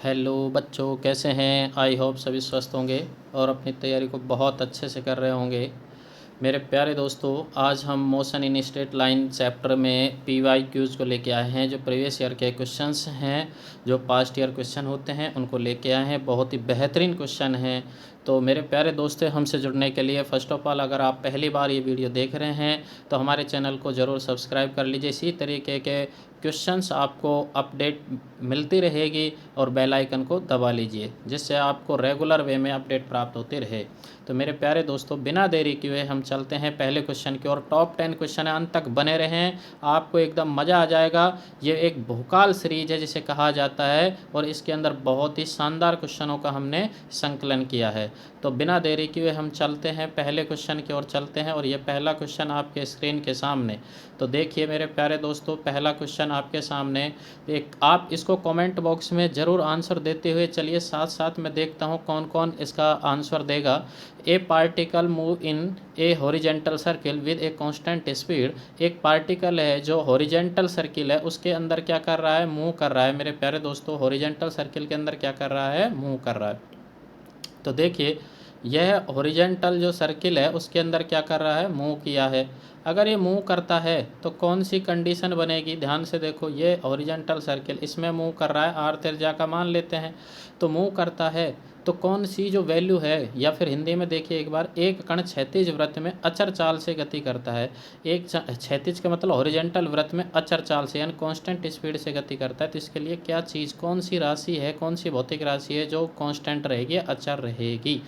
Hello बच्चों, कैसे हैं? आई होप सभी स्वस्थ होंगे और अपनी तैयारी को बहुत अच्छे से कर रहे होंगे। मेरे प्यारे दोस्तों, आज हम motion in straight line chapter में पीवाई क्यूज़ को लेके आए हैं। जो प्रीवियस ईयर के क्वेश्चंस हैं, जो पास्ट ईयर क्वेश्चन होते हैं, उनको लेके आए हैं। बहुत ही बेहतरीन क्वेश्चन हैं। तो मेरे प्यारे दोस्तों, हमसे जुड़ने के लिए फ़र्स्ट ऑफ ऑल, अगर आप पहली बार ये वीडियो देख रहे हैं तो हमारे चैनल को ज़रूर सब्सक्राइब कर लीजिए। इसी तरीके के क्वेश्चंस आपको अपडेट मिलती रहेगी और बेल आइकन को दबा लीजिए, जिससे आपको रेगुलर वे में अपडेट प्राप्त होती रहे। तो मेरे प्यारे दोस्तों, बिना देरी किए हम चलते हैं पहले क्वेश्चन की ओर। टॉप 10 क्वेश्चन है, अंत तक बने रहें, आपको एकदम मज़ा आ जाएगा। ये एक भूकाल सीरीज है जिसे कहा जाता है, और इसके अंदर बहुत ही शानदार क्वेश्चनों का हमने संकलन किया है। तो बिना देरी किए हम चलते हैं पहले क्वेश्चन की ओर चलते हैं, और ये पहला क्वेश्चन आपके स्क्रीन के सामने। तो देखिए मेरे प्यारे दोस्तों, पहला क्वेश्चन आपके सामने। आप इसको कमेंट बॉक्स में ज़रूर आंसर देते हुए चलिए, साथ साथ मैं देखता हूँ कौन कौन इसका आंसर देगा। ए particle move in A horizontal circle with a constant speed. एक पार्टिकल है जो हॉरिजेंटल सर्किल है, उसके अंदर क्या कर रहा है? मूव कर रहा है। मेरे प्यारे दोस्तों, हॉरिजेंटल सर्किल के अंदर क्या कर रहा है? मूव कर रहा है। तो देखिए, यह हॉरिजेंटल जो सर्किल है उसके अंदर क्या कर रहा है? मूव किया है। अगर ये मूव करता है तो कौन सी कंडीशन बनेगी? ध्यान से देखो, ये हॉरिजेंटल सर्किल इसमें मूव कर रहा है, आर त्रिज्या का मान लेते हैं। तो मूव करता है तो कौन सी जो वैल्यू है, या फिर हिंदी में देखिए एक बार, एक कण क्षैतिज वृत्त में अचर चाल से गति करता है। एक क्षैतिज का मतलब हॉरिजेंटल वृत्त में अचर चाल से यानी कांस्टेंट स्पीड से गति करता है। तो इसके लिए क्या चीज़, कौन सी राशि है, कौन सी भौतिक राशि है जो कांस्टेंट रहेगी, अचर रहेगी?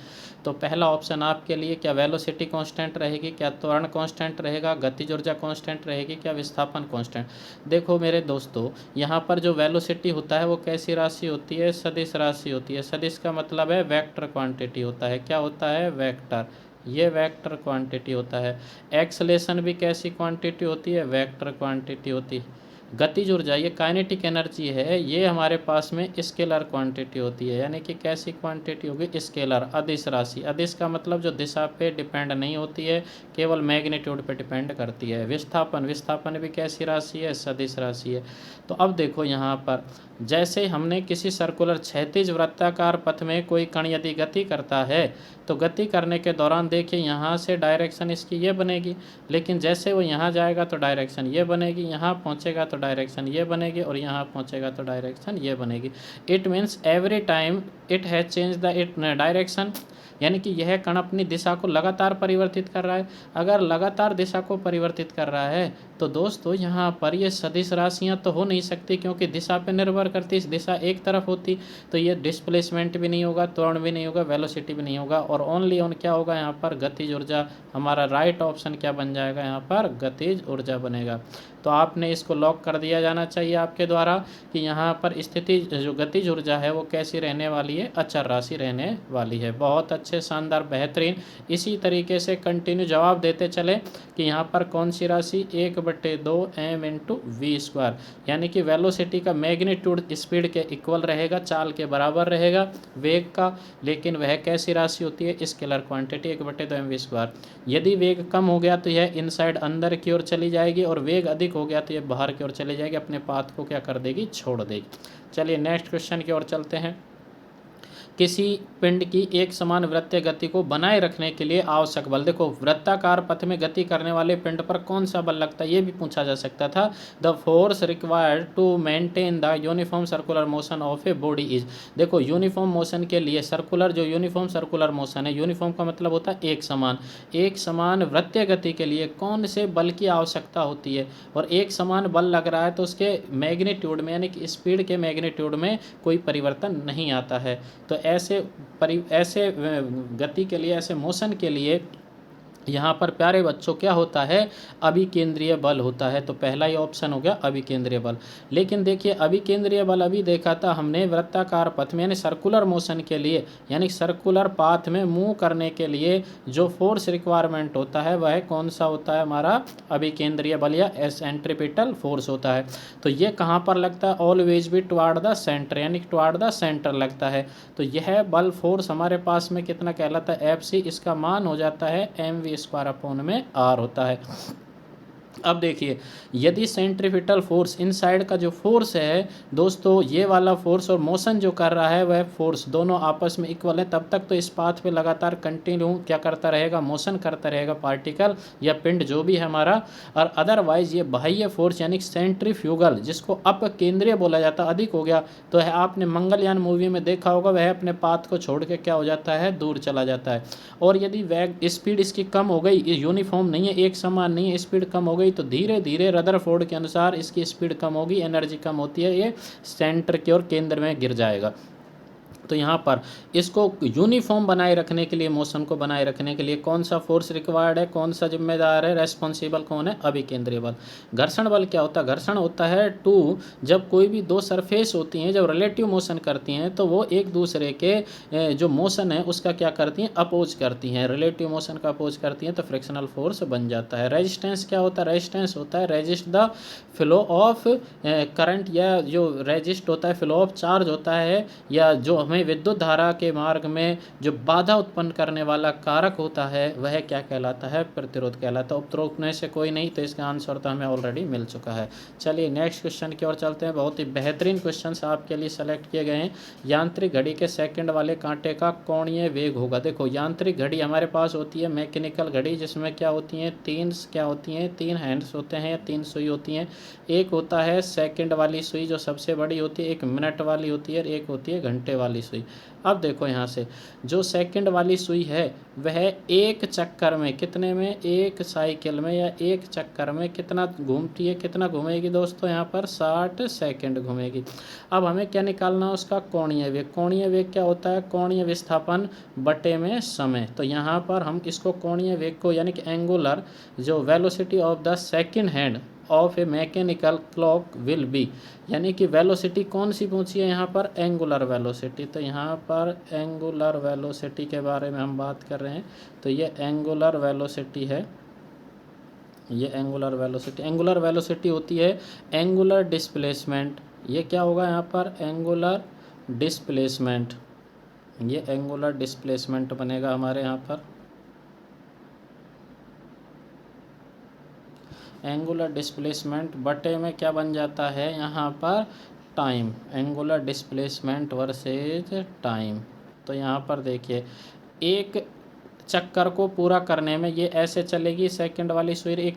तो पहला ऑप्शन आपके लिए, क्या वेलोसिटी कांस्टेंट रहेगी, क्या त्वरण कांस्टेंट रहेगा, गतिज ऊर्जा कांस्टेंट रहेगी, क्या विस्थापन कांस्टेंट? देखो मेरे दोस्तों, यहाँ पर जो वेलोसिटी होता है वो कैसी राशि होती है? सदिश राशि होती है। सदिश का मतलब है वेक्टर क्वांटिटी होता है। क्या होता है? वेक्टर। ये वेक्टर क्वांटिटी होता है। एक्सलेशन भी कैसी क्वांटिटी होती है? वेक्टर क्वांटिटी होती है। गतिज ऊर्जा, ये काइनेटिक एनर्जी है, ये हमारे पास में स्केलर क्वांटिटी होती है। यानी कि कैसी क्वांटिटी होगी? स्केलर, अदिश राशि। अदिश का मतलब जो दिशा पे डिपेंड नहीं होती है, केवल मैग्नीट्यूड पे डिपेंड करती है। विस्थापन, विस्थापन भी कैसी राशि है? सदिश राशि है। तो अब देखो यहाँ पर, जैसे हमने किसी सर्कुलर क्षैतिज वृत्ताकार पथ में कोई कण यदि गति करता है, तो गति करने के दौरान देखिए यहाँ से डायरेक्शन इसकी ये बनेगी, लेकिन जैसे वो यहाँ जाएगा तो डायरेक्शन ये बनेगी, यहाँ पहुँचेगा तो डायरेक्शन ये बनेगी, और यहाँ पहुँचेगा तो डायरेक्शन ये बनेगी। It means every time it has change the it direction, यानी कि यह कण अपनी दिशा को लगातार परिवर्तित कर रहा है। अगर लगातार दिशा को परिवर्तित कर रहा है तो दोस्तों यहाँ पर ये सदिश राशियाँ तो हो नहीं सकती, क्योंकि दिशा पे निर्भर करती। इस दिशा एक तरफ होती तो ये डिस्प्लेसमेंट भी नहीं होगा, त्वरण भी नहीं होगा, वेलोसिटी भी नहीं होगा, और ओनली ऑन क्या होगा यहाँ पर? गतिज ऊर्जा। हमारा राइट ऑप्शन क्या बन जाएगा यहाँ पर? गतिज ऊर्जा बनेगा। तो आपने इसको लॉक कर दिया जाना चाहिए आपके द्वारा कि यहाँ पर स्थिति जो गतिज ऊर्जा है वो कैसी रहने वाली है? अचर राशि रहने वाली है। बहुत अच्छे, शानदार, बेहतरीन। इसी तरीके से कंटिन्यू जवाब देते चले कि यहाँ पर कौन सी राशि? 1/2 m इंटू वी स्क्वायर, यानी कि वेलोसिटी का मैग्नीट्यूड स्पीड के इक्वल रहेगा, चाल के बराबर रहेगा वेग का, लेकिन वह कैसी राशि होती है? Scalar quantity, 1/2 mv square. यदि वेग कम हो गया तो यह इनसाइड अंदर की ओर चली जाएगी, और वेग अधिक हो गया तो यह बाहर की ओर चली जाएगी, अपने पाथ को क्या कर देगी? छोड़ देगी। चलिए नेक्स्ट क्वेश्चन की ओर चलते हैं। किसी पिंड की एक समान वृत्तीय गति को बनाए रखने के लिए आवश्यक बल। देखो, वृत्ताकार पथ में गति करने वाले पिंड पर कौन सा बल लगता है, ये भी पूछा जा सकता था। The force required to maintain the uniform circular motion of a body is. देखो, यूनिफॉर्म मोशन के लिए सर्कुलर, जो यूनिफॉर्म सर्कुलर मोशन है, यूनिफॉर्म का मतलब होता है एक समान। एक समान वृत्तीय गति के लिए कौन से बल की आवश्यकता होती है? और एक समान बल लग रहा है तो उसके मैग्नीट्यूड में, यानी कि स्पीड के मैग्नीट्यूड में कोई परिवर्तन नहीं आता है। तो ऐसे गति के लिए, ऐसे मोशन के लिए यहाँ पर प्यारे बच्चों क्या होता है? अभिकेंद्रीय बल होता है। तो पहला ही ऑप्शन हो गया अभिकेंद्रीय बल। लेकिन देखिए, अभिकेंद्रीय बल अभी देखा था हमने वृत्ताकार पथ में, यानी सर्कुलर मोशन के लिए, यानी सर्कुलर पाथ में मूव करने के लिए जो फोर्स रिक्वायरमेंट होता है वह कौन सा होता है? हमारा अभिकेंद्रीय बल या सेंट्रीपिटल फोर्स होता है। तो ये कहाँ पर लगता है? ऑलवेज भी टुवार्ड द सेंटर, यानी टुवार्ड द सेंटर लगता है। तो यह बल फोर्स हमारे पास में कितना कहलाता है? F C. इसका मान हो जाता है mv स्क्वायर अपॉन में r होता है। अब देखिए, यदि सेंट्रीपिटल फोर्स इनसाइड का जो फोर्स है दोस्तों, ये वाला फोर्स और मोशन जो कर रहा है वह फोर्स दोनों आपस में इक्वल है, तब तक तो इस पाथ पे लगातार कंटिन्यू क्या करता रहेगा, मोशन करता रहेगा पार्टिकल या पिंड जो भी है हमारा। और अदरवाइज ये बाह्य फोर्स यानी सेंट्रीफ्यूगल, जिसको अपकेंद्रीय बोला जाता है, अधिक हो गया तो है, आपने मंगलयान मूवी में देखा होगा, वह अपने पाथ को छोड़ के क्या हो जाता है, दूर चला जाता है। और यदि वेग स्पीड इसकी कम हो गई, ये यूनिफॉर्म नहीं है, एक समान नहीं है, स्पीड कम हो गई तो धीरे धीरे रदरफोर्ड के अनुसार इसकी स्पीड कम होगी, एनर्जी कम होती है, ये सेंटर की ओर केंद्र में गिर जाएगा। तो यहाँ पर इसको यूनिफॉर्म बनाए रखने के लिए, मोशन को बनाए रखने के लिए कौन सा फोर्स रिक्वायर्ड है, कौन सा जिम्मेदार है, रेस्पॉन्सिबल कौन है, अभिकेंद्रीय बल। घर्षण बल क्या होता है, घर्षण होता है टू, जब कोई भी दो सरफेस होती हैं जब रिलेटिव मोशन करती हैं तो वो एक दूसरे के जो मोशन है उसका क्या करती हैं, अपोज करती हैं, रिलेटिव मोशन का अपोज करती हैं, तो फ्रिक्शनल फोर्स बन जाता है। रेजिस्टेंस क्या होता है, रेजिस्टेंस होता है resist the flow of current, या जो रेजिस्ट होता है फ्लो ऑफ चार्ज होता है, या जो हमें विद्युत धारा के मार्ग में जो बाधा उत्पन्न करने वाला कारक होता है वह क्या कहलाता है, प्रतिरोध कहलाता है। उपरोक्त में से कोई नहीं, तो इसका आंसर तो हमें ऑलरेडी मिल चुका है। चलिए नेक्स्ट क्वेश्चन की ओर चलते हैं। बहुत ही बेहतरीन क्वेश्चन आपके लिए सेलेक्ट किए गए हैं। यांत्रिक घड़ी के सेकंड वाले कांटे का कोणीय वेग होगा। देखो, यांत्रिक घड़ी हमारे पास होती है मैकेनिकल घड़ी, जिसमें क्या होती हैं, तीन हैंड्स होते हैं या तीन सुई होती हैं। एक होता है सेकंड वाली सुई जो सबसे बड़ी होती है, एक मिनट वाली होती है और एक होती है घंटे वाली सुई। अब देखो यहाँ से जो सेकंड वाली सुई है वह एक चक्कर में कितने में, एक साइकिल में या एक चक्कर में कितना घूमती है, कितना घूमेगी दोस्तों, यहाँ पर 60 सेकंड घूमेगी। अब हमें क्या निकालना है, उसका कोणीय वेग। कोणीय वेग क्या होता है, कोणीय विस्थापन बटे में समय। तो यहाँ पर हम इसको कोणीय वेग को यानी कि एंगुलर जो velocity of the second hand of A mechanical clock will be, यानी कि वेलोसिटी कौन सी पूछी है यहाँ पर, एंगुलर वेलोसिटी। तो यहाँ पर एंगुलर वेलोसिटी के बारे में हम बात कर रहे हैं, तो ये एंगुलर वेलोसिटी है, ये एंगुलर वेलोसिटी। एंगुलर वेलोसिटी होती है एंगुलर डिस्प्लेसमेंट। ये क्या होगा यहाँ पर, एंगुलर डिस्प्लेसमेंट, ये एंगुलर डिस्प्लेसमेंट बनेगा हमारे यहाँ पर। एंगुलर डिस्प्लेसमेंट बटे में क्या बन जाता है यहाँ पर, time, angular displacement versus time. तो यहाँ पर देखिए, एक चक्कर को पूरा करने में ये ऐसे चलेगी, सेकंड वाली सुई एक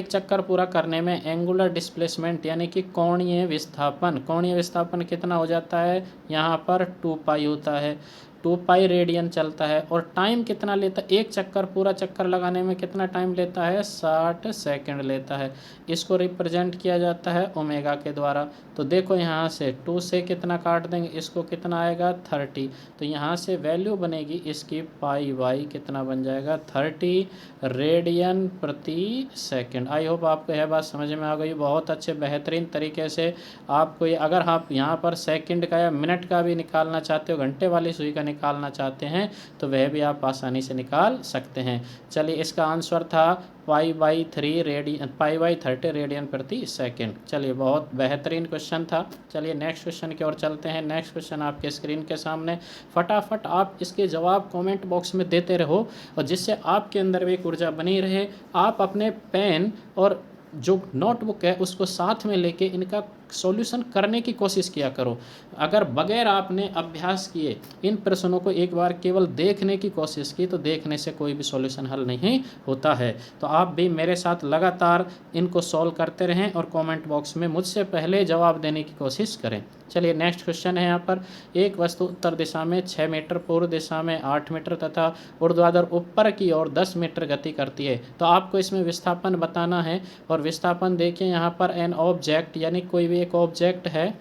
चक्कर पूरा करने में एंगुलर डिस्प्लेसमेंट यानी कि कोणीय विस्थापन कितना हो जाता है, यहाँ पर 2 पाई होता है, 2 पाई रेडियन चलता है। और टाइम कितना लेता है, एक चक्कर पूरा चक्कर लगाने में कितना टाइम लेता है, 60 सेकंड लेता है। इसको रिप्रेजेंट किया जाता है ओमेगा के द्वारा। तो देखो यहाँ से 2 से कितना काट देंगे, इसको कितना आएगा, 30। तो यहाँ से वैल्यू बनेगी इसकी पाई बाई कितना बन जाएगा, 30 रेडियन प्रति सेकंड। आई होप आपको यह बात समझ में आ गई। बहुत अच्छे बेहतरीन तरीके से आपको ये, अगर आप यहाँ पर सेकंड का या मिनट का भी निकालना चाहते हो, घंटे वाली सुई का निकालना चाहते हैं, तो वह भी आप आसानी से निकाल सकते हैं। चलिए इसका आंसर था पाई बाई 30 रेडियन प्रति सेकंड। चलिए बहुत बेहतरीन क्वेश्चन था। चलिए नेक्स्ट क्वेश्चन की ओर चलते हैं। नेक्स्ट क्वेश्चन आपके स्क्रीन के सामने, फटाफट आप इसके जवाब कमेंट बॉक्स में देते रहो, और जिससे आपके अंदर भी एक ऊर्जा बनी रहे। आप अपने पेन और जो नोटबुक है उसको साथ में लेके इनका सॉल्यूशन करने की कोशिश किया करो। अगर बगैर आपने अभ्यास किए इन प्रश्नों को एक बार केवल देखने की कोशिश की, तो देखने से कोई भी सॉल्यूशन हल नहीं होता है। तो आप भी मेरे साथ लगातार इनको सॉल्व करते रहें और कमेंट बॉक्स में मुझसे पहले जवाब देने की कोशिश करें। चलिए नेक्स्ट क्वेश्चन है यहाँ पर, एक वस्तु उत्तर दिशा में 6 मीटर, पूर्व दिशा में 8 मीटर तथा ऊर्ध्वाधर ऊपर की ओर 10 मीटर गति करती है। तो आपको इसमें विस्थापन बताना है। और विस्थापन देखिए यहाँ पर एन ऑब्जेक्ट, यानी कोई भी एक ऑब्जेक्ट है,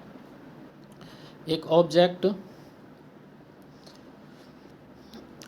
एक object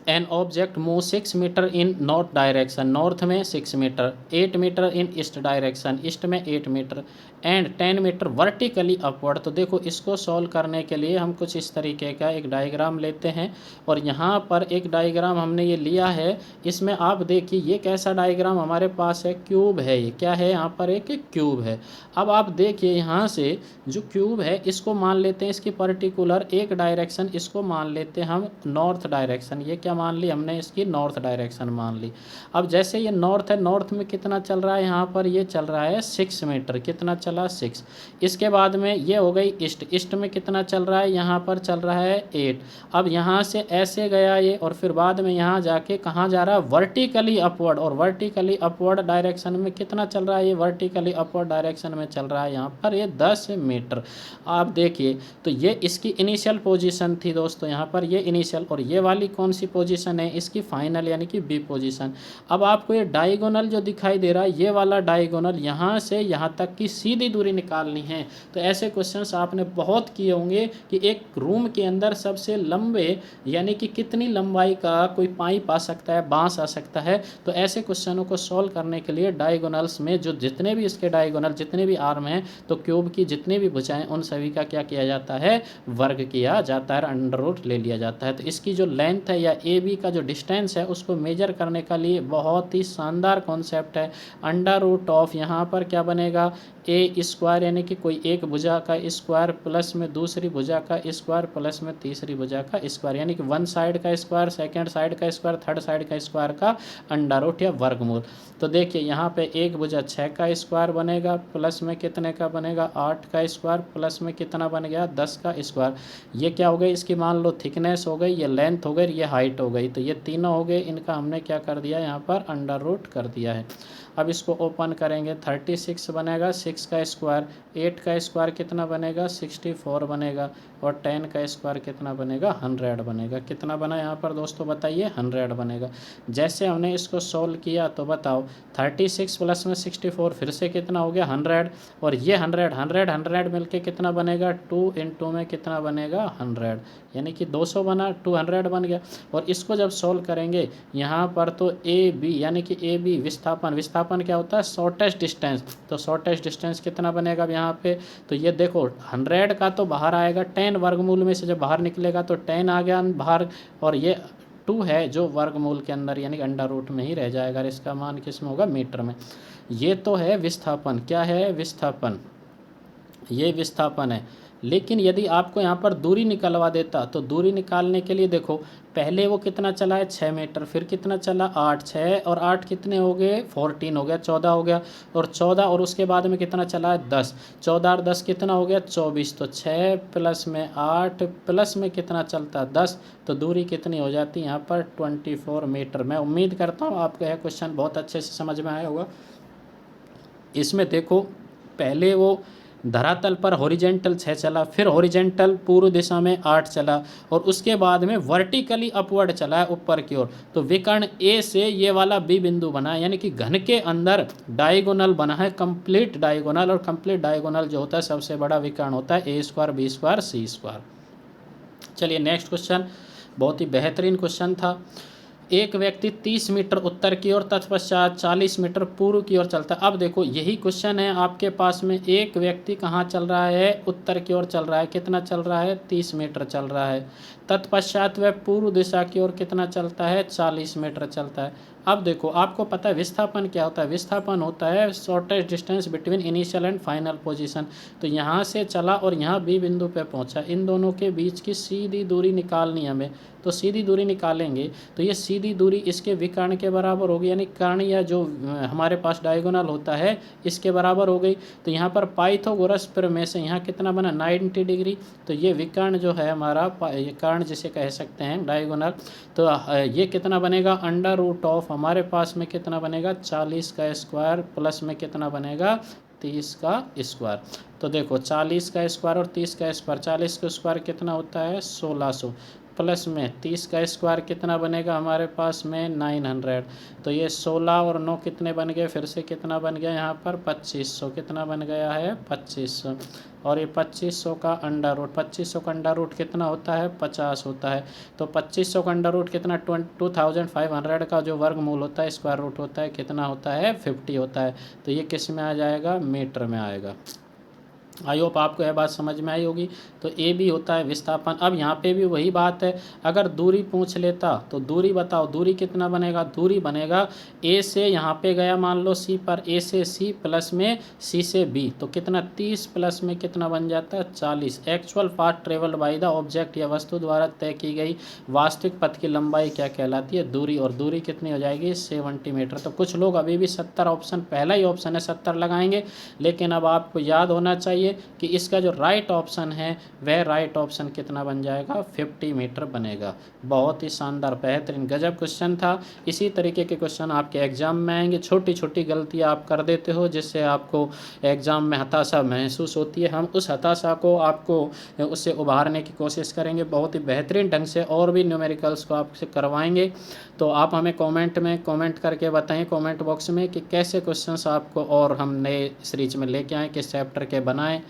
an object move 6 metre in north direction, north में 6 metre, 8 metre in east direction, east में 8 metre, and 10 metre vertically upward. तो देखो इसको सॉल्व करने के लिए हम कुछ इस तरीके का एक डायग्राम लेते हैं। और यहाँ पर एक डायग्राम हमने ये लिया है, इसमें आप देखिए ये कैसा डायग्राम हमारे पास है, क्यूब है। ये क्या है, यहाँ पर एक क्यूब है। अब आप देखिए यहाँ से जो क्यूब है इसको मान लेते हैं, इसकी पर्टिकुलर एक डायरेक्शन इसको मान लेते हैं हम नॉर्थ डायरेक्शन। ये क्या मान ली हमने, इसकी नॉर्थ डायरेक्शन मान ली। अब जैसे ये नॉर्थ है, नॉर्थ में कितना चल रहा है, यहाँ पर ये चल रहा है 6 मीटर, कितना चला 6। इसके बाद में ये हो गई ईस्ट, ईस्ट में कितना चल रहा है, यहाँ पर चल रहा है 8। अब यहाँ से ऐसे गया ये, और फिर बाद में यहाँ जाके कहाँ जा रहा है, वर्टिकली अपवर्ड, और वर्टिकली अपवर्ड डायरेक्शन में कितना चल रहा है, ये वर्टिकली अपवर्ड डायरेक्शन में चल रहा है यहाँ पर ये 10 मीटर। आप देखिए तो ये इसकी इनिशियल पोजीशन थी दोस्तों, यहाँ पर ये इनिशियल, और ये वाली कौन सी पोजीशन है, इसकी फाइनल यानी कि बी पोजीशन। अब आपको ये डायगोनल जो दिखाई दे रहा है, ये वाला डायगोनल यहाँ से यहाँ तक की सीधी दूरी निकालनी है। तो ऐसे क्वेश्चंस आपने बहुत किए होंगे कि एक रूम के अंदर सबसे लंबे यानी कि कितनी लंबाई का कोई पाइप आ सकता है, बांस आ सकता है। तो ऐसे क्वेश्चनों को सॉल्व करने के लिए डायगोनल्स में जो जितने भी इसके डायगोनल, जितने भी आर्म हैं, तो क्यूब की जितनी भी भुजाएं, उन सभी का क्या किया जाता है, वर्ग किया जाता है, अंडर रूट ले लिया जाता है। तो इसकी जो लेंथ है या ए बी का जो डिस्टेंस है, उसको मेजर करने का लिए बहुत ही शानदार कॉन्सेप्ट है। अंडर रूट ऑफ यहाँ पर क्या बनेगा, ए स्क्वायर यानी कि कोई एक भुजा का स्क्वायर प्लस में दूसरी भुजा का स्क्वायर प्लस में तीसरी भुजा का स्क्वायर, यानी कि वन साइड का स्क्वायर, सेकंड साइड का स्क्वायर, थर्ड साइड का स्क्वायर का अंडर रूट या वर्गमूल। तो देखिए यहाँ पे एक भुजा 6 का स्क्वायर बनेगा, प्लस में कितने का बनेगा, 8 का स्क्वायर, प्लस में कितना बन गया, 10 का स्क्वायर। ये क्या हो गई, इसकी मान लो थिकनेस हो गई, ये लेंथ हो गई, ये हाइट हो गई। तो ये तीनों हो गए, इनका हमने क्या कर दिया, यहाँ पर अंडर रूट कर दिया है। अब इसको ओपन करेंगे, 36 बनेगा, 6 का स्क्वायर, 8 का स्क्वायर कितना बनेगा, 64 बनेगा, और 10 का स्क्वायर कितना बनेगा, 100 बनेगा। कितना बना यहाँ पर दोस्तों बताइए, 100 बनेगा। जैसे हमने इसको सोल्व किया तो बताओ, 36 प्लस में 64 फिर से कितना हो गया, 100, और ये 100 मिलके कितना बनेगा, 2 × 2 में कितना बनेगा, 100, यानी कि 200 बना, 200 बन गया। और इसको जब सोल्व करेंगे यहाँ पर, तो ए बी यानी कि ए बी विस्थापन, विस्थापन क्या होता है, शॉर्टेस्ट डिस्टेंस। तो शॉर्टेस्ट डिस्टेंस कितना बनेगा अब यहाँ पे, तो ये देखो 100 का तो बाहर आएगा 10, वर्गमूल में से जब बाहर निकलेगा तो 10 आ गया बाहर, और ये 2 है जो वर्गमूल के अंदर यानी कि अंडर रूट में ही रह जाएगा। इसका मान किस में होगा, मीटर में। ये तो है विस्थापन, क्या है, विस्थापन, ये विस्थापन है। लेकिन यदि आपको यहाँ पर दूरी निकलवा देता, तो दूरी निकालने के लिए देखो, पहले वो कितना चला है, 6 मीटर, फिर कितना चला, 8, 6 और 8 कितने हो गए, 14 हो गया, 14 हो गया, और 14, और उसके बाद में कितना चला है, 10, 14 और 10 कितना हो गया, 24। तो 6 प्लस में 8 प्लस में कितना चलता है, 10। तो दूरी कितनी हो जाती है यहाँ पर, 24 मीटर। मैं उम्मीद करता हूँ आपको यह क्वेश्चन बहुत अच्छे से समझ में आया होगा। इसमें देखो, पहले वो धरातल पर हॉरिजेंटल 6 चला, फिर हॉरिजेंटल पूर्व दिशा में 8 चला, और उसके बाद में वर्टिकली अपवर्ड चला है ऊपर की ओर। तो विकर्ण ए से ये वाला बी बिंदु बना है, यानी कि घन के अंदर डायगोनल बना है, कंप्लीट डायगोनल। और कंप्लीट डायगोनल जो होता है सबसे बड़ा विकर्ण होता है ए स्क्वायर बी स्क्वायर सी स्क्वायर। चलिए नेक्स्ट क्वेश्चन, बहुत ही बेहतरीन क्वेश्चन था। एक व्यक्ति 30 मीटर उत्तर की ओर तत्पश्चात 40 मीटर पूर्व की ओर चलता है। अब देखो यही क्वेश्चन है आपके पास में, एक व्यक्ति कहाँ चल रहा है, उत्तर की ओर चल रहा है, कितना चल रहा है, 30 मीटर चल रहा है। तत्पश्चात वह पूर्व दिशा की ओर कितना चलता है, 40 मीटर चलता है। अब देखो आपको पता है विस्थापन क्या होता है, विस्थापन होता है shortest distance between initial and final position. तो यहाँ से चला और यहाँ बी बिंदु पे पहुँचा, इन दोनों के बीच की सीधी दूरी निकालनी हमें। तो सीधी दूरी निकालेंगे तो ये सीधी दूरी इसके विकर्ण के बराबर होगी, यानी कर्ण या जो हमारे पास डायगोनल होता है इसके बराबर हो गई। तो यहाँ पर पाइथागोरस प्रमेय से यहाँ कितना बना, 90 डिग्री। तो ये विकर्ण जो है हमारा, ये कर्ण जिसे कह सकते हैं डायगोनल, तो ये कितना बनेगा, अंडर रूट ऑफ हमारे पास में कितना बनेगा, 40 का स्क्वायर प्लस में कितना बनेगा, 30 का स्क्वायर। तो देखो 40 का स्क्वायर और 30 का स्क्वायर, 40 का स्क्वायर कितना होता है, 1600, प्लस में 30 का स्क्वायर कितना बनेगा हमारे पास में, 900। तो ये 16 और 9 कितने बन गए, फिर से कितना बन गया यहाँ पर, 2500। कितना बन गया है, 2500। और ये 2500 का अंडर रूट, 2500 का अंडर रूट कितना होता है, 50 होता है। तो 2500 का अंडर रूट कितना, 2500 का जो वर्गमूल होता है, स्क्वायर रूट होता है, कितना होता है, 50 होता है। तो ये किस में आ जाएगा, मीटर में आएगा। आई होप आपको यह बात समझ में आई होगी। तो ए भी होता है विस्थापन। अब यहाँ पे भी वही बात है, अगर दूरी पूछ लेता तो दूरी बताओ, दूरी कितना बनेगा, दूरी बनेगा ए से यहाँ पे गया मान लो सी पर, ए से सी प्लस में सी से बी, तो कितना 30 प्लस में कितना बन जाता है 40। Actual path travelled by the object या वस्तु द्वारा तय की गई वास्तविक पथ की लंबाई क्या कहलाती है, दूरी। और दूरी कितनी हो जाएगी 70 मीटर। तो कुछ लोग अभी भी 70 ऑप्शन, पहला ही ऑप्शन है 70 लगाएंगे, लेकिन अब आपको याद होना चाहिए कि इसका जो राइट ऑप्शन है वह राइट ऑप्शन कितना बन जाएगा 50 मीटर बनेगा। बहुत ही शानदार बेहतरीन गजब क्वेश्चन था। इसी तरीके के क्वेश्चन आपके एग्जाम में आएंगे। छोटी छोटी गलतियां आप कर देते हो जिससे आपको एग्जाम में हताशा महसूस होती है, हम उस हताशा को आपको उससे उभारने की कोशिश करेंगे बहुत ही बेहतरीन ढंग से, और भी न्यूमेरिकल्स को आपसे करवाएंगे। तो आप हमें कमेंट में कमेंट करके बताएं, कमेंट बॉक्स में, कि कैसे क्वेश्चंस आपको और हम नए सीरीज में लेके आएँ, किस चैप्टर के बनाएं।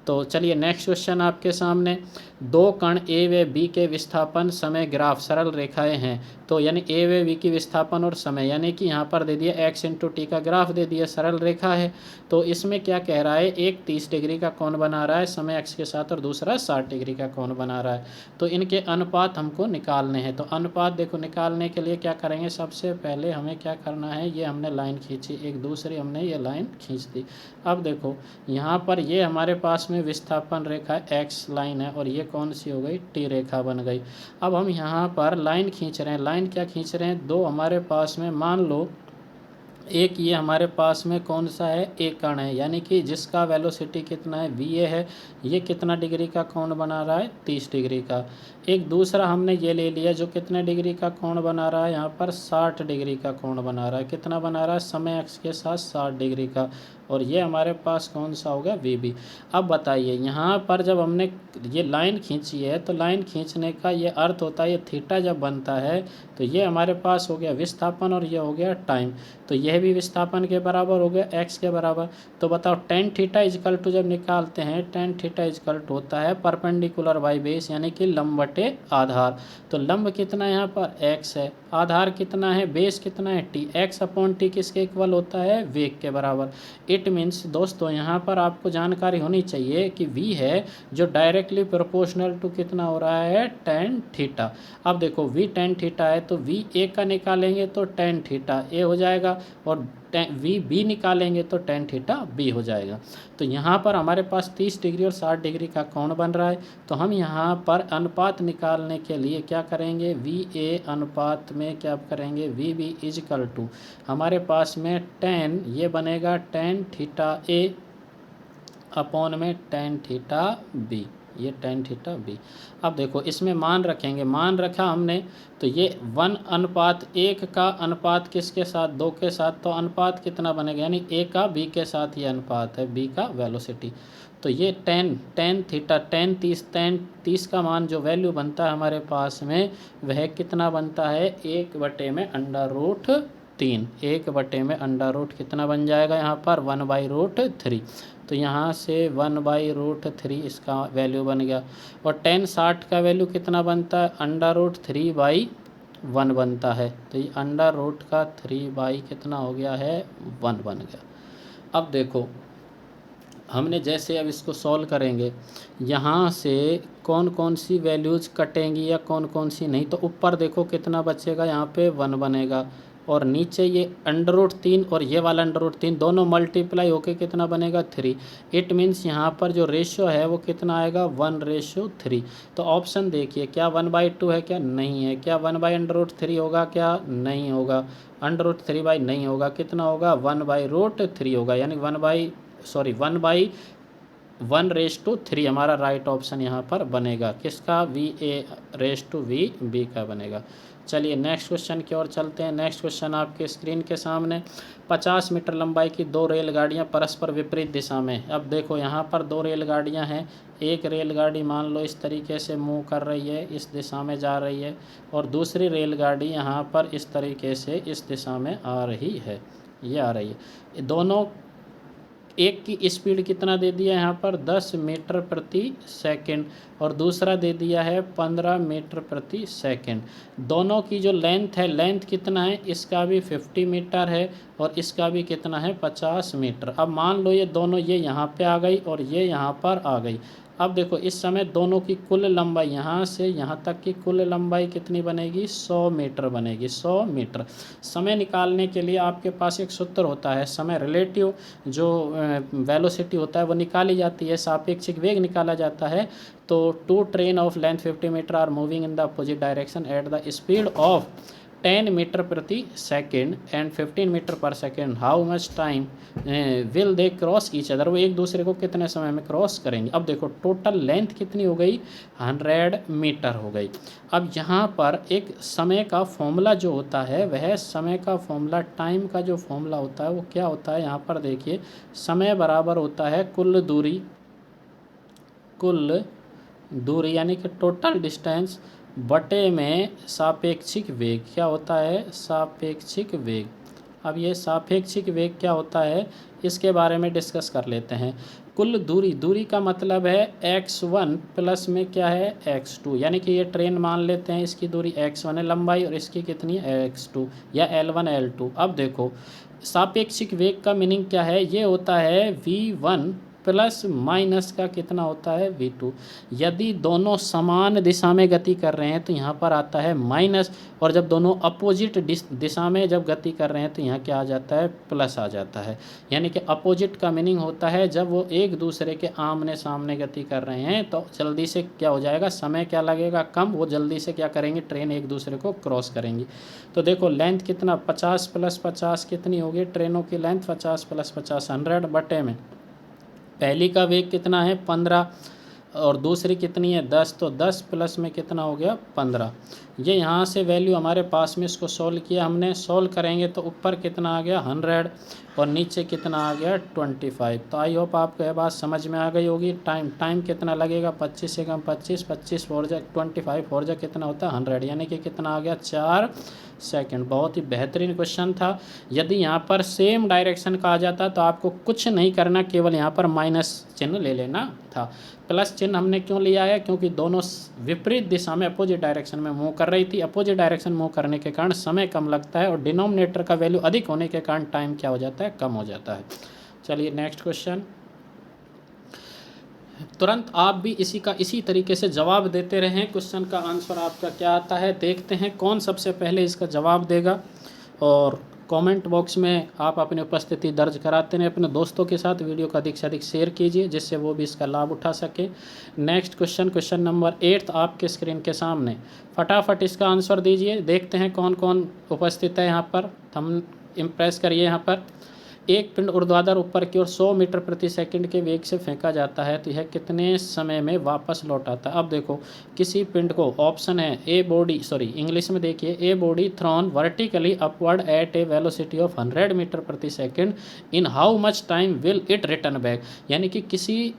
तो चलिए नेक्स्ट क्वेश्चन आपके सामने, दो कण ए व बी के विस्थापन समय ग्राफ सरल रेखाएं हैं। तो यानी ए व बी की विस्थापन और समय, यानी कि यहाँ पर दे दिया एक्स इंटू टी का ग्राफ दे दिया, सरल रेखा है। तो इसमें क्या कह रहा है, एक 30 डिग्री का कोण बना रहा है समय एक्स के साथ और दूसरा 60 डिग्री का कोण बना रहा है। तो इनके अनुपात हमको निकालने हैं। तो अनुपात देखो निकालने के लिए क्या करेंगे, सबसे पहले हमें क्या करना है, ये हमने लाइन खींची, एक दूसरी हमने ये लाइन खींच दी। अब देखो यहाँ पर ये हमारे पास में विस्थापन रेखा एक्स लाइन है और ये कौन सी हो गई, टी रेखा बन गई। अब हम यहाँ पर लाइन खींच रहे हैं, लाइन क्या खींच रहे हैं, दो हमारे पास में मान लो एक ये हमारे पास में कौन सा है, एक कण है, यानी कि जिसका वेलोसिटी कितना है va है, ये कितना डिग्री का कोण बना रहा है 30 डिग्री का। एक दूसरा हमने ये ले लिया जो कितने डिग्री का कोण बना रहा है, यहाँ पर 60 डिग्री का कोण बना रहा है। कितना बना रहा है, समय एक्स के साथ 60 डिग्री का, और ये हमारे पास कौन सा हो गया vb। अब बताइए यहाँ पर जब हमने ये लाइन खींची है तो लाइन खींचने का ये अर्थ होता है, ये थीटा जब बनता है तो ये हमारे पास हो गया विस्थापन और ये हो गया टाइम। तो यह भी विस्थापन के बराबर हो गया एक्स के बराबर। तो बताओ टेन थीटा इजकल टू जब निकालते हैं, टेन थीटा इजकल टू होता है परपेंडिकुलर बाई बेस, यानी कि लंब बटे आधार। तो लंब कितना है यहाँ पर एक्स है, आधार कितना है, बेस कितना है टी, एक्स अपॉन टी किसके इक्वल होता है, वेग के बराबर। इट मीन्स दोस्तों यहाँ पर आपको जानकारी होनी चाहिए कि v है जो डायरेक्टली प्रोपोर्शनल टू कितना हो रहा है, टेन थीटा। अब देखो v टेन थीटा है तो v a का निकालेंगे तो टेन थीटा a हो जाएगा, और v b निकालेंगे तो टेन थीटा b हो जाएगा। तो यहाँ पर हमारे पास 30 डिग्री और 60 डिग्री का कोण बन रहा है। तो हम यहाँ पर अनुपात निकालने के लिए क्या करेंगे, va अनुपात में क्या करेंगे, vb इजकल टू हमारे पास में टेन, ये बनेगा टेन थीटा a अपॉन में टेन थीटा b, ये टेन थीटा b। अब देखो इसमें मान रखेंगे, मान रखा हमने तो ये 1:1 का अनुपात किसके साथ, 2 के साथ, तो अनुपात कितना बनेगा, यानी a का b के साथ ये अनुपात है, b का वेलोसिटी। तो ये टेन थीटा, टेन 30 का मान जो वैल्यू बनता है हमारे पास में वह कितना बनता है, 1/√3, 1/√3 कितना बन जाएगा यहाँ पर 1/√3। तो यहाँ से 1/√3 इसका वैल्यू बन गया। और टेन 60 का वैल्यू कितना बनता है, √3/1 बनता है। तो ये अंडर रूट का 3 कितना हो गया है, 1 बन गया। अब देखो हमने जैसे अब इसको सॉल्व करेंगे, यहाँ से कौन कौन सी वैल्यूज़ कटेंगी या कौन कौन सी नहीं। तो ऊपर देखो कितना बचेगा, यहाँ पे 1 बनेगा, और नीचे ये √3 और ये वाला √3 दोनों मल्टीप्लाई होके कितना बनेगा 3। इट मीन्स यहाँ पर जो रेशियो है वो कितना आएगा 1:3। तो ऑप्शन देखिए, क्या 1/2 है, क्या नहीं है, क्या 1/√3 होगा, क्या नहीं होगा, √3 नहीं होगा, कितना होगा 1/√3 होगा, यानी 1/1/3 हमारा राइट ऑप्शन यहाँ पर बनेगा, किसका, VA/VB का बनेगा। चलिए नेक्स्ट क्वेश्चन की ओर चलते हैं। नेक्स्ट क्वेश्चन आपके स्क्रीन के सामने, 50 मीटर लंबाई की 2 रेलगाड़ियाँ परस्पर विपरीत दिशा में। अब देखो यहाँ पर 2 रेलगाड़ियाँ हैं, एक रेलगाड़ी मान लो इस तरीके से मूव कर रही है, इस दिशा में जा रही है, और दूसरी रेलगाड़ी यहाँ पर इस तरीके से इस दिशा में आ रही है, ये आ रही है। दोनों एक की स्पीड कितना दे दिया यहाँ पर 10 मीटर प्रति सेकंड और दूसरा दे दिया है 15 मीटर प्रति सेकंड। दोनों की जो लेंथ है, लेंथ कितना है, इसका भी 50 मीटर है और इसका भी कितना है 50 मीटर। अब मान लो ये दोनों, ये यहाँ पे आ गई और ये यहाँ पर आ गई। अब देखो इस समय दोनों की कुल लंबाई यहाँ से यहाँ तक की कुल लंबाई कितनी बनेगी, 100 मीटर बनेगी, 100 मीटर। समय निकालने के लिए आपके पास एक सूत्र होता है, समय रिलेटिव जो वेलोसिटी होता है वो निकाली जाती है, सापेक्षिक वेग निकाला जाता है। तो two train of length 50 metre are moving in the opposite direction at the speed of 10 metre प्रति second and 15 metre per second, how much time will they cross each other, वो एक दूसरे को कितने समय में क्रॉस करेंगे। अब देखो टोटल लेंथ कितनी हो गई, 100 मीटर हो गई। अब यहाँ पर एक समय का फॉर्मूला जो होता है, वह समय का फॉर्मूला, टाइम का जो फॉर्मूला होता है वो क्या होता है, यहाँ पर देखिए समय बराबर होता है कुल दूरी यानी कि टोटल डिस्टेंस बटे में सापेक्षिक वेग। क्या होता है, सापेक्षिक वेग। अब ये सापेक्षिक वेग क्या होता है, इसके बारे में डिस्कस कर लेते हैं। कुल दूरी का मतलब है x1 प्लस में क्या है x2, यानी कि ये ट्रेन मान लेते हैं इसकी दूरी x1 है लंबाई और इसकी कितनी है x2 या L1 L2। अब देखो सापेक्षिक वेग का मीनिंग क्या है, ये होता है v1 प्लस माइनस का कितना होता है v2। यदि दोनों समान दिशा में गति कर रहे हैं तो यहाँ पर आता है माइनस, और जब दोनों अपोजिट दिशा में जब गति कर रहे हैं तो यहाँ क्या आ जाता है, प्लस आ जाता है। यानी कि अपोजिट का मीनिंग होता है जब वो एक दूसरे के आमने सामने गति कर रहे हैं तो जल्दी से क्या हो जाएगा, समय क्या लगेगा कम, वो जल्दी से क्या करेंगे, ट्रेन एक दूसरे को क्रॉस करेंगी। तो देखो लेंथ कितना 50 प्लस 50 कितनी होगी, ट्रेनों की लेंथ 50 प्लस 50 100 बटे में पहली का वेग कितना है 15 और दूसरी कितनी है 10, तो 10 प्लस में कितना हो गया 15। ये यहाँ से वैल्यू हमारे पास में, इसको सॉल्व किया हमने, सॉल्व करेंगे तो ऊपर कितना आ गया 100 और नीचे कितना आ गया 25। तो आई होप आपको यह बात समझ में आ गई होगी। टाइम कितना लगेगा, 25 से कम 25 फोर जा 25 फोर जा कितना होता है 100, यानी कि कितना आ गया 4 सेकंड। बहुत ही बेहतरीन क्वेश्चन था। यदि यहाँ पर सेम डायरेक्शन का आ जाता तो आपको कुछ नहीं करना, केवल यहाँ पर माइनस चिन्ह ले लेना था। प्लस चिन्ह हमने क्यों लिया है, क्योंकि दोनों विपरीत दिशा में अपोजिट डायरेक्शन में मूव कर रही थी। अपोजिट डायरेक्शन मूव करने के कारण समय कम लगता है और डिनोमिनेटर का वैल्यू अधिक होने के कारण टाइम क्या हो जाता है, कम हो जाता है। चलिए नेक्स्ट क्वेश्चन। तुरंत आप भी इसी तरीके से जवाब देते रहें। क्वेश्चन का आंसर आपका क्या आता है, देखते हैं कौन सबसे पहले इसका जवाब देगा। और कमेंट बॉक्स में आप अपनी उपस्थिति दर्ज कराते रहें। अपने दोस्तों के साथ वीडियो को अधिक से अधिक शेयर कीजिए जिससे वो भी इसका लाभ उठा सके। नेक्स्ट क्वेश्चन नंबर 8 आपके स्क्रीन के सामने, फटाफट इसका आंसर दीजिए। देखते हैं कौन कौन उपस्थित है यहाँ पर, हम इम्प्रेस करिए। यहाँ पर एक पिंड ऊर्ध्वाधर ऊपर की ओर 100 मीटर प्रति सेकंड के वेग से फेंका जाता है तो यह कितने समय में वापस लौट आता है। अब देखो किसी पिंड को, ऑप्शन है इंग्लिश में देखिए, a body thrown vertically upward at a velocity of 100 metre प्रति second, in how much time will it return back. यानी कि किसी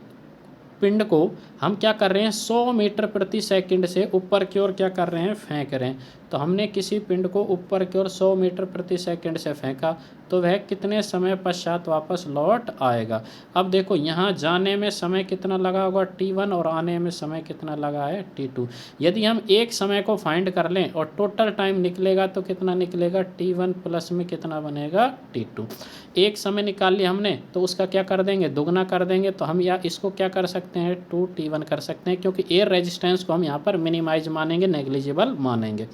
पिंड को हम क्या कर रहे हैं, 100 मीटर प्रति सेकंड से ऊपर की ओर क्या कर रहे हैं, फेंक रहे हैं। तो हमने किसी पिंड को ऊपर की ओर 100 मीटर प्रति सेकंड से फेंका तो वह कितने समय पश्चात वापस लौट आएगा। अब देखो यहाँ जाने में समय कितना लगा होगा t1 और आने में समय कितना लगा है t2। यदि हम एक समय को फाइंड कर लें और टोटल टाइम निकलेगा तो कितना निकलेगा, t1 प्लस में कितना बनेगा t2। एक समय निकाल लिया हमने तो उसका क्या कर देंगे, दुगना कर देंगे। तो हम या इसको क्या कर सकते हैं, 2t1 कर सकते हैं, क्योंकि एयर रेजिस्टेंस को हम यहाँ पर मिनिमाइज मानेंगे, नेग्लिजिबल मानेंगे।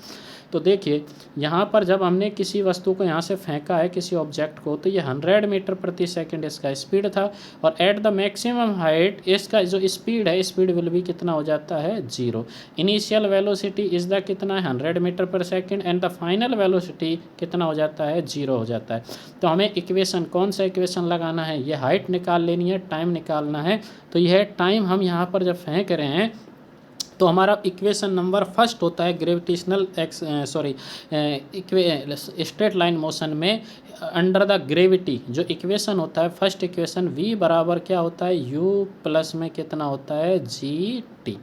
तो देखिए यहाँ पर जब हमने किसी वस्तु को यहाँ से फेंका है, किसी ऑब्जेक्ट को, तो ये 100 मीटर प्रति सेकंड इसका स्पीड था और एट द मैक्सिमम हाइट इसका जो स्पीड है, स्पीड विल भी कितना हो जाता है 0। इनिशियल वेलोसिटी इज़ द कितना है 100 मीटर पर second and the final velocity कितना हो जाता है 0 हो जाता है। तो हमें इक्वेशन, कौन सा इक्वेशन लगाना है, ये हाइट निकाल लेनी है, टाइम निकालना है। तो यह टाइम हम यहाँ पर जब फेंक रहे हैं तो हमारा इक्वेशन नंबर फर्स्ट होता है ग्रेविटेशनल स्ट्रेट लाइन मोशन में अंडर द ग्रेविटी। जो इक्वेशन होता है फर्स्ट इक्वेशन, v बराबर क्या होता है, u प्लस में कितना होता है gt।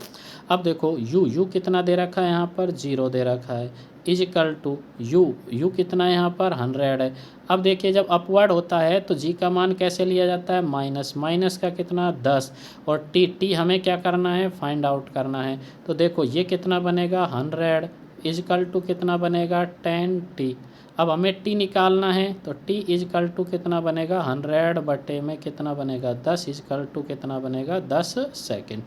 अब देखो u कितना दे रखा है, यहाँ पर 0 दे रखा है, इज इक्वल टू यू कितना है यहाँ पर 100 है। अब देखिए जब अपवर्ड होता है तो जी का मान कैसे लिया जाता है माइनस का कितना 10, और टी हमें क्या करना है फाइंड आउट करना है। तो देखो ये कितना बनेगा 100 इज इक्वल टू कितना बनेगा 10t। अब हमें टी निकालना है तो टी इज इक्वल टू कितना बनेगा 100 बटे में कितना बनेगा 10 इज इक्वल टू कितना बनेगा 10 सेकेंड।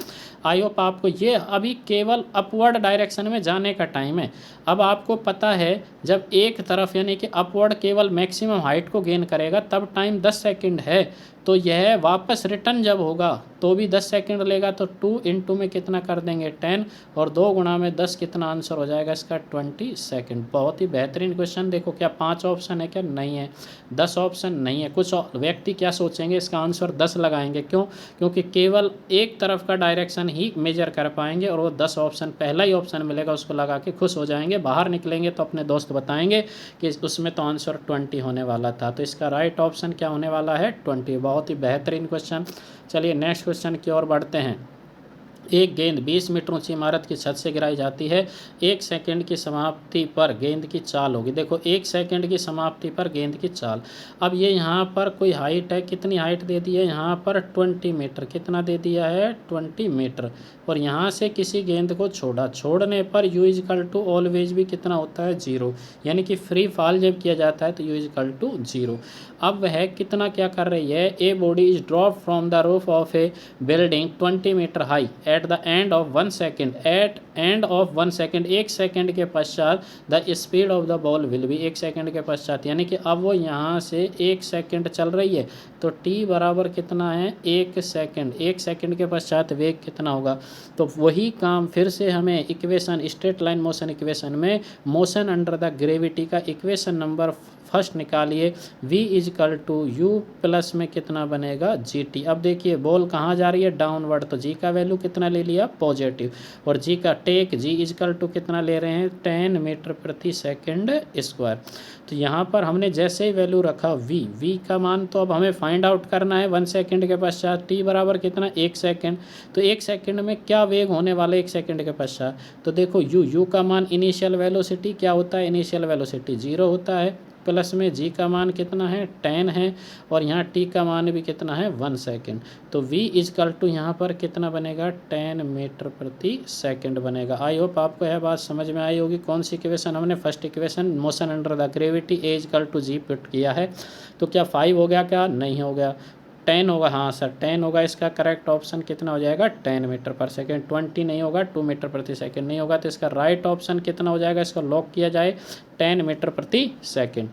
आई होप आपको ये अभी केवल अपवर्ड डायरेक्शन में जाने का टाइम है। अब आपको पता है जब एक तरफ यानी कि अपवर्ड केवल मैक्सिमम हाइट को गेन करेगा तब टाइम 10 सेकेंड है, तो यह वापस रिटर्न जब होगा तो भी 10 सेकेंड लेगा। तो 2 इंटू में कितना कर देंगे 10 और 2 गुणा में 10, कितना आंसर हो जाएगा इसका 20 सेकेंड। बहुत ही बेहतरीन क्वेश्चन। देखो क्या 5 ऑप्शन है क्या, नहीं है। 10 ऑप्शन नहीं है। कुछ व्यक्ति क्या सोचेंगे इसका आंसर 10 लगाएंगे, क्यों? क्योंकि केवल एक तरफ का डायरेक्शन ही मेजर कर पाएंगे और वो 10 ऑप्शन पहला ही ऑप्शन मिलेगा उसको लगा के खुश हो जाएंगे। बाहर निकलेंगे तो अपने दोस्त बताएंगे कि उसमें तो आंसर 20 होने वाला था। तो इसका राइट ऑप्शन क्या होने वाला है 20। बहुत ही बेहतरीन क्वेश्चन। चलिए नेक्स्ट क्वेश्चन की ओर बढ़ते हैं। एक गेंद 20 मीटर ऊंची इमारत की छत से गिराई जाती है। 1 सेकंड की समाप्ति पर गेंद की चाल होगी। देखो 1 सेकंड की समाप्ति पर गेंद की चाल। अब ये यहाँ पर कोई हाइट है, कितनी हाइट दे दी है यहाँ पर 20 मीटर। कितना दे दिया है 20 मीटर। और यहाँ से किसी गेंद को छोड़ने पर U is equal to always भी कितना होता है 0, यानी कि फ्री फॉल जब किया जाता है तो यू इज इक्वल टू 0। अब वह कितना क्या कर रही है, a body is drop from the roof of a building 20 metre high at the end of 1 second. At end of 1 second, 1 second के पश्चात the speed of the ball will भी, 1 सेकेंड के पश्चात, यानी कि अब वो यहाँ से 1 सेकेंड चल रही है तो टी बराबर कितना है 1 सेकेंड। 1 सेकेंड के पश्चात वेग कितना होगा। तो वही काम फिर से हमें equation straight line motion equation में मोशन अंडर द ग्रेविटी का इक्वेशन नंबर फर्स्ट निकालिए। v is equal to U plus में कितना बनेगा जी टी। अब देखिए बॉल कहाँ जा रही है डाउनवर्ड, तो जी का वैल्यू कितना ले लिया पॉजिटिव, और जी का take G is equal to कितना ले रहे हैं 10 मीटर प्रति सेकेंड स्क्वायर। तो यहाँ पर हमने जैसे ही वैल्यू रखा v का मान तो अब हमें फाइंड आउट करना है 1 सेकेंड के पश्चात। t बराबर कितना 1 सेकेंड। तो 1 सेकेंड में क्या वेग होने वाला है 1 सेकेंड के पश्चात। तो देखो u का मान इनिशियल वेलोसिटी क्या होता है, इनिशियल वेलोसिटी 0 होता है, प्लस में जी का मान कितना है 10 है, और यहाँ टी का मान भी कितना है 1 सेकेंड। तो v इजकल टू यहाँ पर कितना बनेगा 10 मीटर प्रति सेकेंड बनेगा। आई होप आपको यह बात समझ में आई होगी। कौन सी इक्वेशन हमने first equation motion under the gravity A equal to G put किया है। तो क्या 5 हो गया, क्या नहीं हो गया 10 होगा, हाँ सर 10 होगा। इसका करेक्ट ऑप्शन कितना हो जाएगा 10 मीटर पर सेकेंड। 20 नहीं होगा, 2 मीटर प्रति सेकेंड नहीं होगा। तो इसका राइट ऑप्शन कितना हो जाएगा, इसको लॉक किया जाए 10 मीटर प्रति सेकेंड।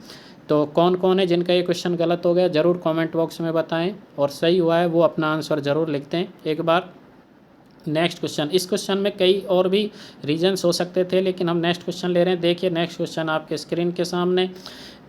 तो कौन कौन है जिनका ये क्वेश्चन गलत हो गया ज़रूर कमेंट बॉक्स में बताएं, और सही हुआ है वो अपना आंसर ज़रूर लिखते हैं एक बार। नेक्स्ट क्वेश्चन, इस क्वेश्चन में कई और भी रीजन्स हो सकते थे लेकिन हम नेक्स्ट क्वेश्चन ले रहे हैं। देखिए नेक्स्ट क्वेश्चन आपके स्क्रीन के सामने।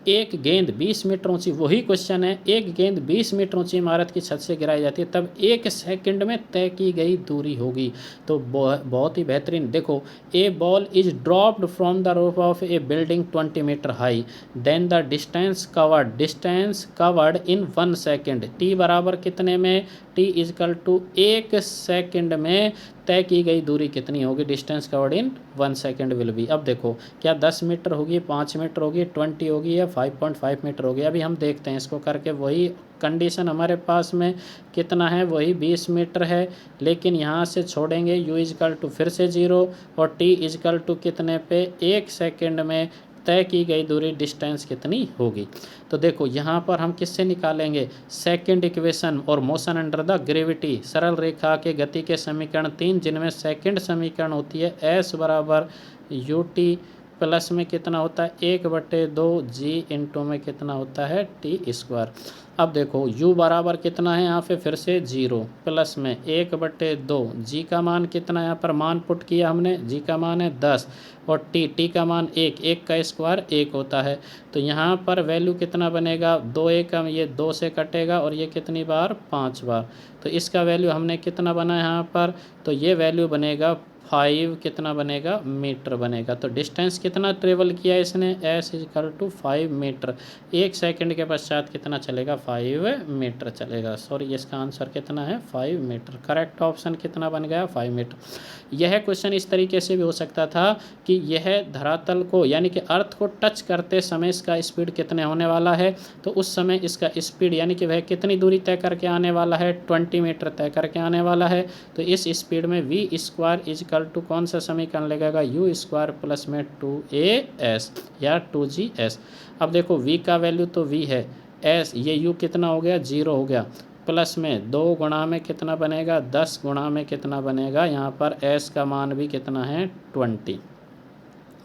एक गेंद 20 मीटर ऊंची, वही क्वेश्चन है, एक गेंद 20 मीटर ऊंची इमारत की छत से गिराई जाती है तब 1 सेकंड में तय की गई दूरी होगी। तो बहुत ही बेहतरीन। देखो a ball is dropped from the roof of a building 20 metre high, then the distance covered in 1 second. T बराबर कितने में, टी इजकल टू 1 सेकेंड में तय की गई दूरी कितनी होगी, distance covered in 1 second will be. अब देखो क्या 10 मीटर होगी, 5 मीटर होगी, 20 होगी या 5.5 मीटर होगी। अभी हम देखते हैं इसको करके। वही कंडीशन हमारे पास में कितना है, वही 20 मीटर है, लेकिन यहाँ से छोड़ेंगे u इजकल टू फिर से 0 और t इजकल टू कितने पे 1 सेकेंड में तय की गई दूरी डिस्टेंस कितनी होगी। तो देखो यहाँ पर हम किससे निकालेंगे, सेकंड इक्वेशन और मोशन अंडर द ग्रेविटी, सरल रेखा के गति के समीकरण 3 जिनमें सेकंड समीकरण होती है s बराबर यू टी प्लस में कितना होता है 1/2 जी इंटू में कितना होता है टी स्क्वायर। अब देखो u बराबर कितना है यहाँ पे फिर से 0 प्लस में 1/2 जी का मान कितना यहाँ पर मान पुट किया हमने, जी का मान है 10 और टी का मान 1 का स्क्वायर 1 होता है। तो यहाँ पर वैल्यू कितना बनेगा 2 एकम, ये 2 से कटेगा और ये कितनी बार 5 बार। तो इसका वैल्यू हमने कितना बना यहाँ पर, तो ये वैल्यू बनेगा 5 कितना बनेगा, मीटर बनेगा। तो डिस्टेंस कितना ट्रेवल किया इसने, S equal to 5 metre. 1 second के पश्चात कितना चलेगा, 5 मीटर चलेगा। सॉरी, इसका आंसर कितना है, 5 मीटर। करेक्ट ऑप्शन कितना बन गया, 5 मीटर। यह क्वेश्चन इस तरीके से भी हो सकता था कि यह धरातल को यानी कि अर्थ को टच करते समय इसका स्पीड कितने होने वाला है, तो उस समय इसका स्पीड यानी कि वह कितनी दूरी तय करके आने वाला है, 20 मीटर तय करके आने वाला है। तो इस स्पीड में वी स्क्वायर इजकल टू कौन सा समीकरण लगेगा, यू स्क्वायर प्लस में 2as या 2gs। अब देखो v का वैल्यू तो v है, s ये u कितना हो गया, 0 हो गया, प्लस में 2 गुणा में कितना बनेगा, 10 गुणा में कितना बनेगा, यहाँ पर s का मान भी कितना है, 20।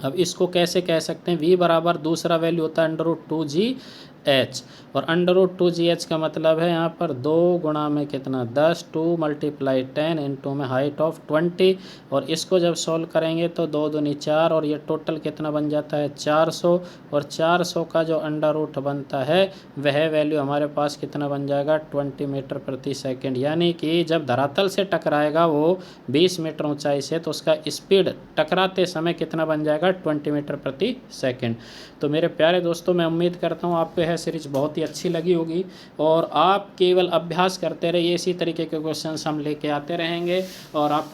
अब इसको कैसे कह सकते हैं, v बराबर दूसरा वैल्यू होता है √2gh, और √2gh का मतलब है यहाँ पर 2 गुणा में कितना, 10, 2 × 10 इंटू में हाइट ऑफ 20, और इसको जब सॉल्व करेंगे तो 2 दूनी 4, और ये टोटल कितना बन जाता है, 400, और 400 का जो √ बनता है वह वैल्यू हमारे पास कितना बन जाएगा, 20 मीटर प्रति सेकंड। यानी कि जब धरातल से टकराएगा वो 20 मीटर ऊंचाई से, तो उसका स्पीड टकराते समय कितना बन जाएगा, 20 मीटर प्रति सेकंड। तो मेरे प्यारे दोस्तों, मैं उम्मीद करता हूँ आपको यह सीरीज बहुत ही अच्छी लगी होगी, और आप केवल अभ्यास करते रहिए, इसी तरीके के क्वेश्चंस हम लेके आते रहेंगे। और आप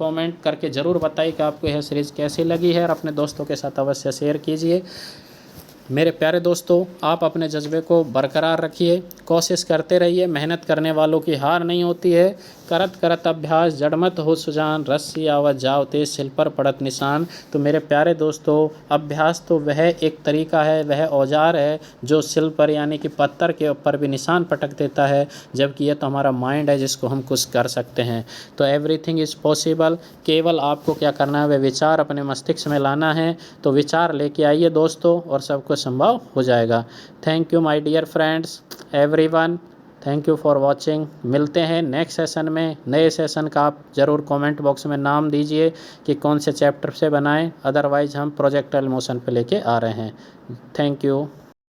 कमेंट करके ज़रूर बताइए कि आपको यह सीरीज़ कैसी लगी है, और अपने दोस्तों के साथ अवश्य शेयर कीजिए। मेरे प्यारे दोस्तों, आप अपने जज्बे को बरकरार रखिए, कोशिश करते रहिए, मेहनत करने वालों की हार नहीं होती है। करत करत अभ्यास जड़मत हो सुजान, रस्सी आवत जाओ तेज सिल पर पड़त निशान। तो मेरे प्यारे दोस्तों, अभ्यास तो वह एक तरीका है, वह औजार है जो सिल पर यानी कि पत्थर के ऊपर भी निशान पटक देता है, जबकि यह तो हमारा माइंड है जिसको हम कुछ कर सकते हैं। तो एवरीथिंग इज़ पॉसिबल, केवल आपको क्या करना है, वह विचार अपने मस्तिष्क में लाना है। तो विचार लेके आइए दोस्तों, और सब कुछ संभव हो जाएगा। Thank you my dear friends, everyone, thank you for watching. मिलते हैं नेक्स्ट सेशन में। नए सेशन का आप ज़रूर कमेंट बॉक्स में नाम दीजिए कि कौन से चैप्टर से बनाएं, अदरवाइज़ हम प्रोजेक्टाइल मोशन पे लेके आ रहे हैं। Thank you.